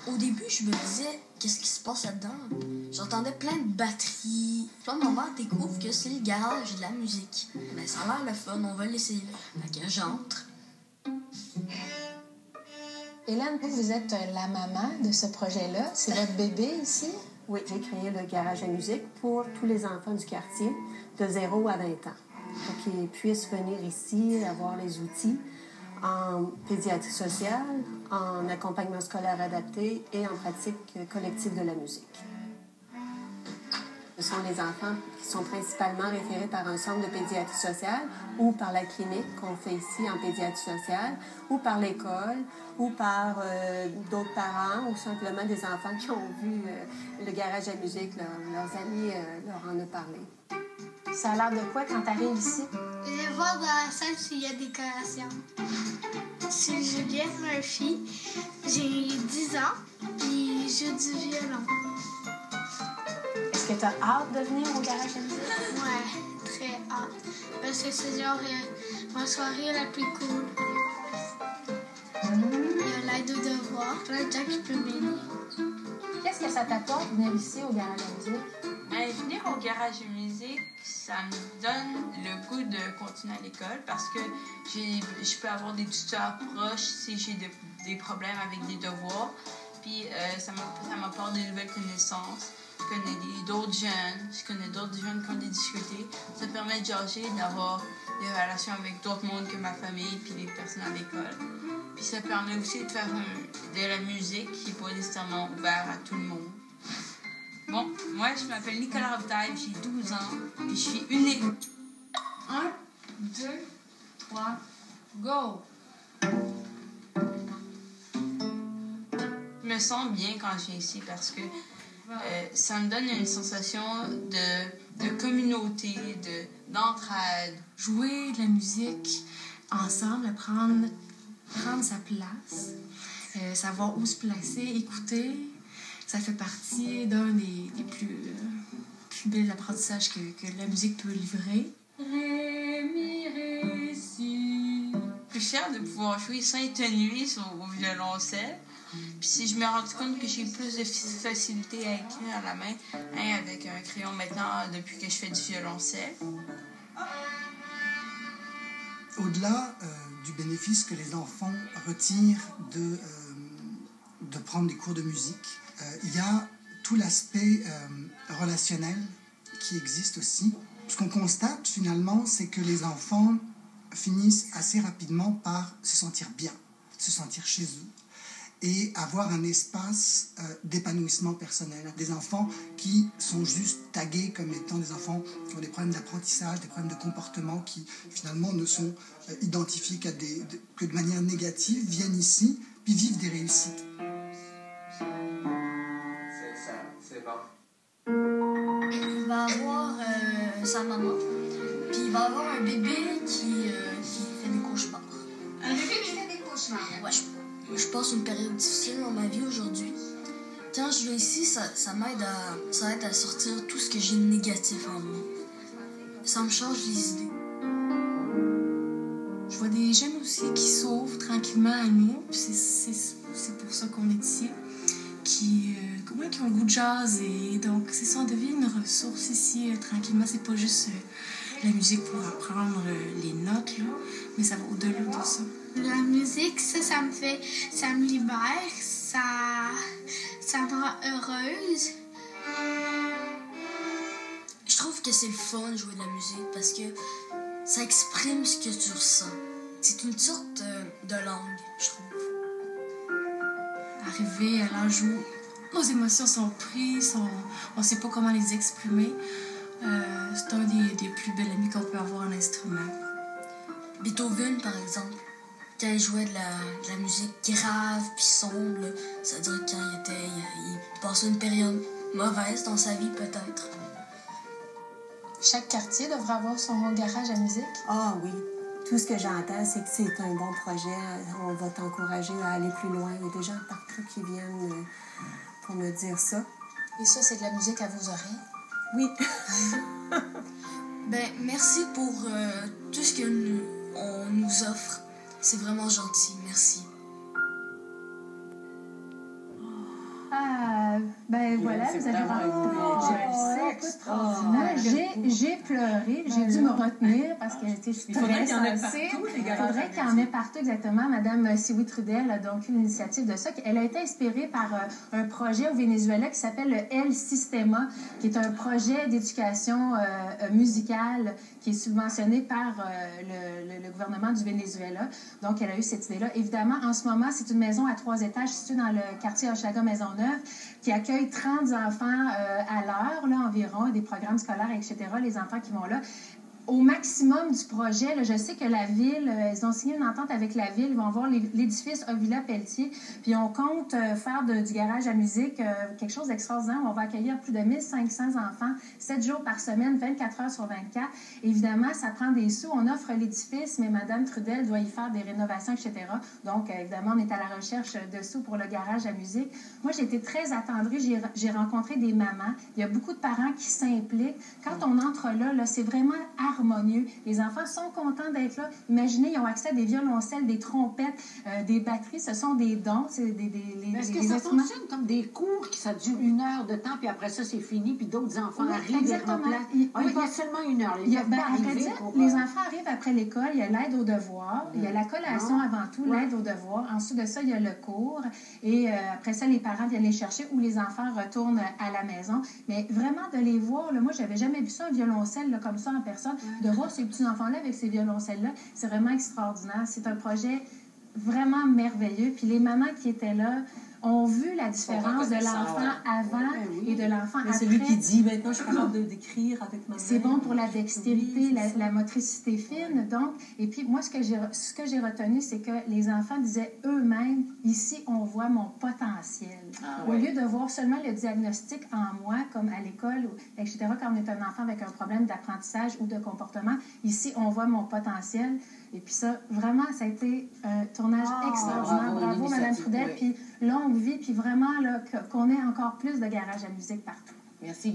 Au début, je me disais, qu'est-ce qui se passe là-dedans? J'entendais plein de batteries. Puis là, ma mère découvre que c'est le garage de la musique. Ben, ça a l'air le fun, on va l'essayer. Fait que j'entre. Hélène, vous êtes la maman de ce projet-là. C'est votre bébé ici? Oui, j'ai créé le garage à musique pour tous les enfants du quartier de 0 à 20 ans. Pour qu'ils puissent venir ici, avoir les outils en pédiatrie sociale, en accompagnement scolaire adapté et en pratique collective de la musique. Ce sont les enfants qui sont principalement référés par un centre de pédiatrie sociale ou par la clinique qu'on fait ici en pédiatrie sociale ou par l'école ou par d'autres parents ou simplement des enfants qui ont vu le garage à musique, leurs amis leur en ont parlé. Ça a l'air de quoi quand t'arrives ici? Je vais voir dans la salle s'il y a des collations. Je suis Juliette Murphy, j'ai 10 ans et je joue du violon. Est-ce que t'as hâte de venir au garage à musique? Ouais, très hâte. Parce que c'est genre ma soirée la plus cool. Il y a l'aide aux devoirs, plein de gens qui peuvent m'aider. Qu'est-ce que ça t'apporte venir ici au garage à musique? Ben, venir au garage de musique, ça me donne le goût de continuer à l'école parce que je peux avoir des tuteurs proches si j'ai des problèmes avec des devoirs. Puis ça m'apporte des nouvelles connaissances. Je connais d'autres jeunes, je connais d'autres jeunes qui ont des difficultés. Ça me permet de jaser, d'avoir des relations avec d'autres mondes que ma famille puis les personnes à l'école. Puis ça permet aussi de faire de la musique qui n'est pas nécessairement ouverte à tout le monde. Bon, moi, je m'appelle Nicolas Robitaille, j'ai 12 ans, puis je suis unique. 1, 2, 3, go! Je me sens bien quand je viens ici parce que ça me donne une sensation de communauté, d'entraide. Jouer de la musique ensemble, prendre sa place, savoir où se placer, écouter. Ça fait partie d'un des plus bels apprentissages que la musique peut livrer. Ré, mi, ré, si. Je suis fière de pouvoir jouer Sainte Nuit au violoncelle. Puis si je me rends compte que j'ai plus de facilité à écrire à la main avec un crayon maintenant depuis que je fais du violoncelle. Au-delà du bénéfice que les enfants retirent de prendre des cours de musique, il y a tout l'aspect relationnel qui existe aussi. Ce qu'on constate finalement, c'est que les enfants finissent assez rapidement par se sentir bien, se sentir chez eux et avoir un espace d'épanouissement personnel. Des enfants qui sont juste tagués comme étant des enfants qui ont des problèmes d'apprentissage, des problèmes de comportement qui finalement ne sont identifiés que de manière négative, viennent ici puis vivent des réussites. Il va avoir sa maman, puis il va avoir un bébé qui fait des cauchemars. Un bébé qui fait des cauchemars? Ouais, je passe une période difficile dans ma vie aujourd'hui. Quand je viens ici, ça m'aide à sortir tout ce que j'ai de négatif en moi. Ça me change les idées. Je vois des jeunes aussi qui s'ouvrent tranquillement à nous, puis c'est pour ça qu'on est ici, qui ont le goût de jaser. Donc, c'est ça, on devient une ressource ici tranquillement. C'est pas juste la musique pour apprendre les notes, là, mais ça va au-delà de ça. La musique, ça me libère, ça me rend heureuse. Je trouve que c'est le fun de jouer de la musique parce que ça exprime ce que tu ressens. C'est une sorte de langue, je trouve. Arriver à l'âge où nos émotions sont prises, on ne sait pas comment les exprimer, c'est un des plus belles amis qu'on peut avoir en instrument. Beethoven, par exemple, quand il jouait de la musique grave puis sombre, c'est-à-dire quand il passait une période mauvaise dans sa vie, peut-être. Chaque quartier devrait avoir son garage à musique? Ah oui. Tout ce que j'entends, c'est que c'est un bon projet. On va t'encourager à aller plus loin. Il y a des gens partout qui viennent pour me dire ça. Et ça, c'est de la musique à vos oreilles? Oui. Ben, merci pour tout ce que on nous offre. C'est vraiment gentil. Merci. Ah, ben voilà, vous avez rencontré. J'ai pleuré, j'ai dû me retenir parce que j'étais très sensible. Il faudrait qu'il y en ait partout, exactement. Madame Siwi Trudel a donc eu l'initiative de ça. Elle a été inspirée par un projet au Venezuela qui s'appelle le El Sistema, qui est un projet d'éducation musicale qui est subventionné par le gouvernement du Venezuela. Donc, elle a eu cette idée-là. Évidemment, en ce moment, c'est une maison à 3 étages située dans le quartier Hochelaga-Maisonneuve qui accueille 30 enfants à l'heure, là, environ, des programmes scolaires, etc., les enfants qui vont là. Au maximum du projet, là, je sais que la ville, ils ont signé une entente avec la ville, ils vont avoir l'édifice Ovilla Pelletier, puis on compte faire du garage à musique quelque chose d'extraordinaire. On va accueillir plus de 1500 enfants, 7 jours par semaine, 24 heures sur 24. Évidemment, ça prend des sous. On offre l'édifice, mais Mme Trudel doit y faire des rénovations, etc. Donc, évidemment, on est à la recherche de sous pour le garage à musique. Moi, j'ai été très attendrie. J'ai rencontré des mamans. Il y a beaucoup de parents qui s'impliquent. Quand on entre là, c'est vraiment harmonieux. Les enfants sont contents d'être là. Imaginez, ils ont accès à des violoncelles, des trompettes, des batteries. Ce sont des dons. C'est Est-ce que ça fonctionne comme des cours qui ça dure 1 heure de temps, puis après ça, c'est fini, puis d'autres enfants arrivent et remplacent? Il y a seulement 1 heure. Les enfants arrivent après l'école. Il y a l'aide aux devoirs. Il y a la collation avant tout, l'aide aux devoirs. Ensuite de ça, il y a le cours. Et après ça, les parents viennent les chercher ou les enfants retournent à la maison. Mais vraiment, de les voir, là, moi, j'avais jamais vu ça, un violoncelle là, comme ça en personne. De voir ces petits enfants-là avec ces violoncelles-là, c'est vraiment extraordinaire. C'est un projet vraiment merveilleux. Puis les mamans qui étaient là ont vu la différence de l'enfant avant et de l'enfant après. C'est lui qui dit, maintenant, je suis capable d'écrire avec ma main. C'est bon pour la dextérité, la motricité fine, donc. Et puis, moi, ce que j'ai retenu, c'est que les enfants disaient eux-mêmes, ici, on voit mon potentiel. Au lieu de voir seulement le diagnostic en moi, comme à l'école, etc., quand on est un enfant avec un problème d'apprentissage ou de comportement, ici, on voit mon potentiel. Et puis ça, vraiment, ça a été un tournage extraordinaire. Bravo, Mme Trudel. Puis longue vie, puis vraiment, là, qu'on ait encore plus de garage à musique partout. Merci.